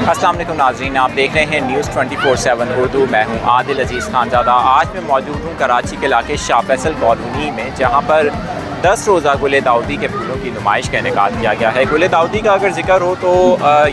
अस्सलाम वालेकुम नाज़रीन, आप देख रहे हैं न्यूज़ 24/7 उर्दू। मैं हूं आदिल अजीज़ खानज़ादा। आज मैं मौजूद हूं कराची के इलाके शाह फैसल कॉलोनी में, जहां पर 10 रोज़ा गुल दाऊदी के फूलों की नुमाइश का इनेकाद किया गया है। गुल दाऊदी का अगर जिक्र हो तो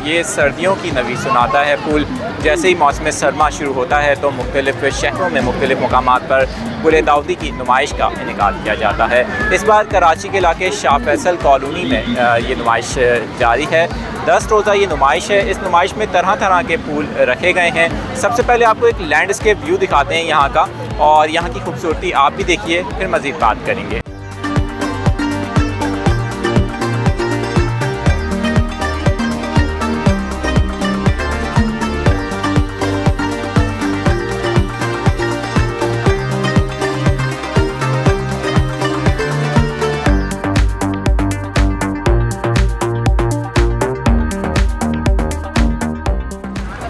ये सर्दियों की नवी सुनाता है फूल। जैसे ही मौसम सरमा शुरू होता है तो मुख्तलिफ़ शहरों में मुख्तलिफ़ मकामात पर गुल दाऊदी की नुमाइश का इनेकाद किया जाता है। इस बार कराची के इलाके शाह फैसल कॉलोनी में ये नुमाइश जारी है। 10 रोज़ा ये नुमाइश है। इस नुमाइश में तरह तरह के फूल रखे गए हैं। सबसे पहले आपको एक लैंडस्केप व्यू दिखाते हैं यहाँ का, और यहाँ की खूबसूरती आप भी देखिए, फिर मज़ीद बात करेंगे।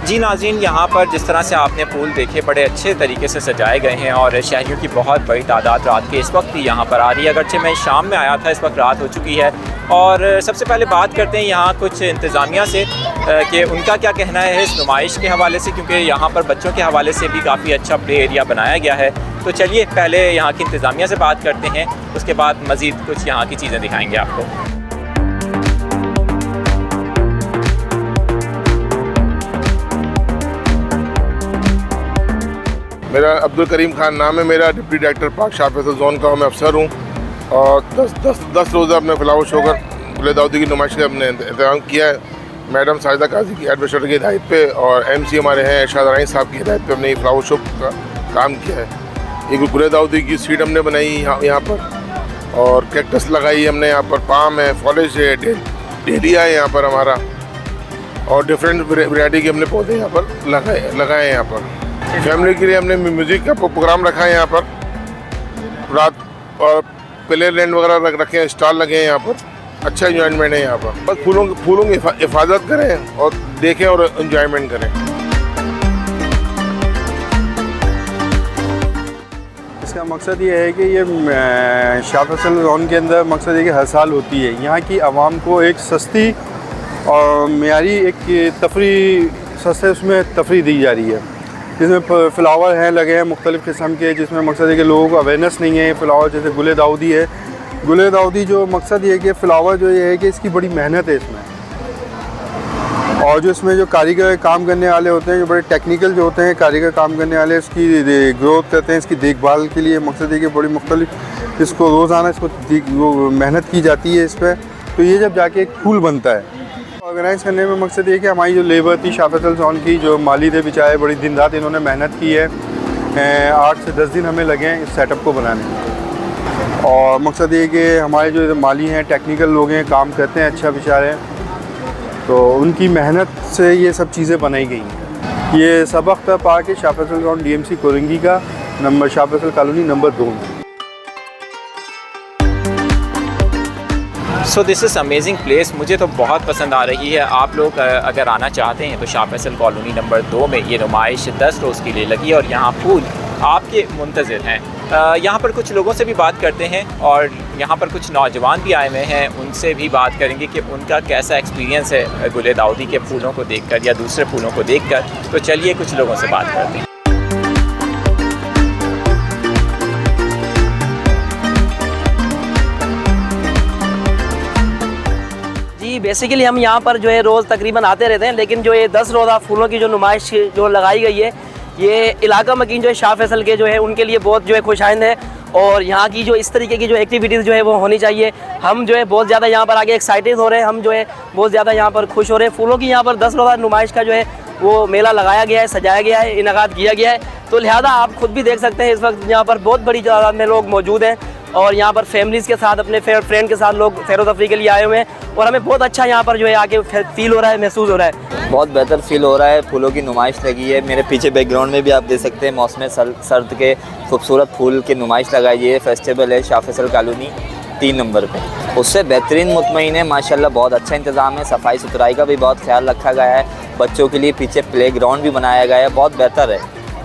जी नाज़रीन, यहाँ पर जिस तरह से आपने फूल देखे बड़े अच्छे तरीके से सजाए गए हैं, और शहरियों की बहुत बड़ी तादाद रात के इस वक्त भी यहाँ पर आ रही है। अगरचे मैं शाम में आया था, इस वक्त रात हो चुकी है। और सबसे पहले बात करते हैं यहाँ कुछ इंतज़ामिया से कि उनका क्या कहना है इस नुमाइश के हवाले से, क्योंकि यहाँ पर बच्चों के हवाले से भी काफ़ी अच्छा प्ले एरिया बनाया गया है। तो चलिए पहले यहाँ की इंतज़ामिया से बात करते हैं, उसके बाद मज़ीद कुछ यहाँ की चीज़ें दिखाएँगे आपको। मेरा अब्दुल करीम खान नाम है। मेरा डिप्टी डायरेक्टर पाक शाह फैसल जोन का मैं अफसर हूँ, और 10 रोज़ा अपने फ्लावर शो कर गुल दाऊदी की नुमाइश का हमने इंतजाम किया है। मैडम साजिदा काजी की एडमिनिस्ट्रेटर की हिदायत पे और MC हमारे हैं इरशाद रानी साहब की हिदायत पे हमने ये फ्लावर शो का काम किया है। एक गुल दाऊदी की सीट हमने बनाई यहाँ पर, और कैक्टस लगाई हमने यहाँ पर, पाम है, फॉलेज है, डेलिया है यहाँ पर हमारा, और डिफरेंट वैरायटी के हमने पौधे यहाँ पर लगाए हैं। यहाँ पर फैमिली के लिए हमने म्यूज़िक का प्रोग्राम रखा है यहाँ पर रात, और प्ले लैंड वगैरह रखे हैं, स्टॉल लगे हैं यहाँ पर। अच्छा इंजॉयमेंट है यहाँ पर। बस फूलों की हिफाजत करें और देखें और इंजॉयमेंट करें। इसका मकसद ये है कि ये शाह फैसल जोन के अंदर मकसद है कि हर साल होती है। यहाँ की आवाम को एक सस्ती और मेयारी एक सस्ते उसमें तफरी दी जा रही है, जिसमें फ्लावर हैं लगे हैं मुख्तलिफ़ किस्म के, जिसमें मकसद है कि लोगों को अवेयरनेस नहीं है। फ्लावर जैसे गुल दाऊदी है, गुल दाऊदी जो मकसद ये है कि फ्लावर जो ये है कि इसकी बड़ी मेहनत है इसमें, और जो इसमें जो कारीगर काम करने वाले होते हैं, जो बड़े टेक्निकल जो होते हैं कारीगर काम करने वाले, इसकी ग्रोथ करते हैं, इसकी देखभाल के लिए मकसद है कि बड़ी मुख्तलिफ इसको रोज़ाना इसको मेहनत की जाती है इस पर। तो ये जब जाके एक फूल बनता है। ऑर्गेनाइज़ करने में मकसद ये कि हमारी जो लेबर थी शाह फैसल जोन की, जो माली थे बेचारे, बड़ी दिन रात इन्होंने मेहनत की है। 8 से 10 दिन हमें लगे हैं इस सेटअप को बनाने में। और मकसद ये कि हमारे जो माली हैं, टेक्निकल लोग हैं, काम करते हैं अच्छा बेचारे, तो उनकी मेहनत से ये सब चीज़ें बनाई गई हैं। ये सबक था पार्क है शाह फैसल जोन DMC कोरंगी का, number Shah Faisal colony number 2 में। So this is amazing place, मुझे तो बहुत पसंद आ रही है। आप लोग अगर आना चाहते हैं तो शाह फैसल कॉलोनी नंबर 2 में ये नुमाइश 10 रोज़ के लिए लगी, और यहाँ फूल आपके मुंतज़िर हैं। यहाँ पर कुछ लोगों से भी बात करते हैं, और यहाँ पर कुछ नौजवान भी आए हुए हैं, उनसे भी बात करेंगे कि उनका कैसा एक्सपीरियंस है गुल दाऊदी के फूलों को देखकर या दूसरे फूलों को देखकर। तो चलिए कुछ लोगों से बात करते हैं। बेसिकली हम यहाँ पर जो है रोज़ तकरीबन आते रहते हैं, लेकिन जो ये 10 रोज़ा फूलों की जो नुमाइश जो लगाई गई है, ये इलाका मकीन जो है शाह फैसल के जो है उनके लिए बहुत जो है खुशाइंद है। और यहाँ की जो इस तरीके की जो एक्टिविटीज़ जो है वो होनी चाहिए। हम जो है बहुत ज़्यादा यहाँ पर आगे एक्साइटेड हो रहे हैं, हम जो है बहुत ज़्यादा यहाँ पर खुश हो रहे हैं। फूलों की यहाँ पर 10 रोज़ा नुमाइश का जो है वो मेला लगाया गया है, सजाया गया है, इनेकाद किया गया है। तो लिहाजा आप खुद भी देख सकते हैं इस वक्त यहाँ पर बहुत बड़ी तादाद में लोग मौजूद हैं, और यहाँ पर फैमिलीज़ के साथ, अपने फ्रेंड के साथ लोग सैर व तफरी के लिए आए हुए हैं, और हमें बहुत अच्छा यहाँ पर जो है आके फील हो रहा है, महसूस हो रहा है। बहुत बेहतर फील हो रहा है। फूलों की नुमाइश लगी है। मेरे पीछे बैकग्राउंड में भी आप देख सकते हैं मौसम सर्द के खूबसूरत फूल की नुमाइश लगाई है। फेस्टिवल है शाह फैसल कॉलोनी 3 नंबर पे। उससे बेहतरीन मुतमईन है माशाल्लाह। बहुत अच्छा इंतज़ाम है, सफाई सुथराई का भी बहुत ख्याल रखा गया है। बच्चों के लिए पीछे प्ले ग्राउंड भी बनाया गया है, बहुत बेहतर है।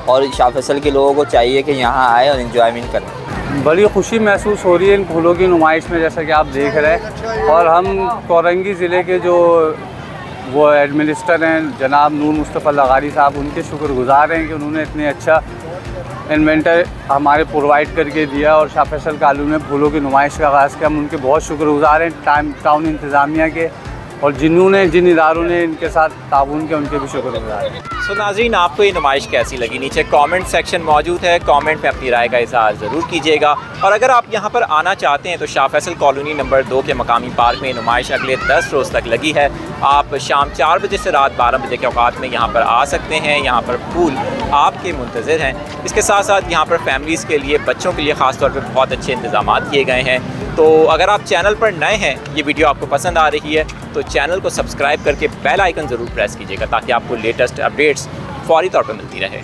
और शाह फैसल के लोगों को चाहिए कि यहाँ आए और इन्जॉयमेंट करें। बड़ी खुशी महसूस हो रही है इन फूलों की नुमाइश में, जैसा कि आप देख रहे हैं। और हम कोरंगी ज़िले के जो वो एडमिनिस्टर हैं जनाब नूर मुस्तफ़ा लगारी साहब, उनके शुक्रगुजार हैं कि उन्होंने इतने अच्छा इन्वेंटर हमारे प्रोवाइड करके दिया और शाह फैसल कॉलोनी में फूलों की नुमाइश का आगाज़ किया। हम उनके बहुत शुक्रगुजार हैं टाउन इंतज़ामिया के, और जिन इदारों ने इनके साथ ताउन किया उनके भी शुक्रगुजार हैं। सो नाज़रीन, आपको ये नुमाइश कैसी लगी? नीचे कमेंट सेक्शन मौजूद है, कमेंट में अपनी राय का इज़हार ज़रूर कीजिएगा। और अगर आप यहाँ पर आना चाहते हैं तो शाह फैसल कॉलोनी नंबर 2 के मकामी पार्क में नुमाइश अगले 10 रोज़ तक लगी है। आप शाम 4 बजे से रात 12 बजे के औकात में यहाँ पर आ सकते हैं। यहाँ पर फूल आपके मुंतज़िर हैं। इसके साथ साथ यहाँ पर फैमिलीज़ के लिए, बच्चों के लिए ख़ास तौर पर बहुत अच्छे इंतज़ाम किए गए हैं। तो अगर आप चैनल पर नए हैं, ये वीडियो आपको पसंद आ रही है तो चैनल को सब्सक्राइब करके बेल आइकन ज़रूर प्रेस कीजिएगा ताकि आपको लेटेस्ट अपडेट्स फौरी तौर पर मिलती रहे।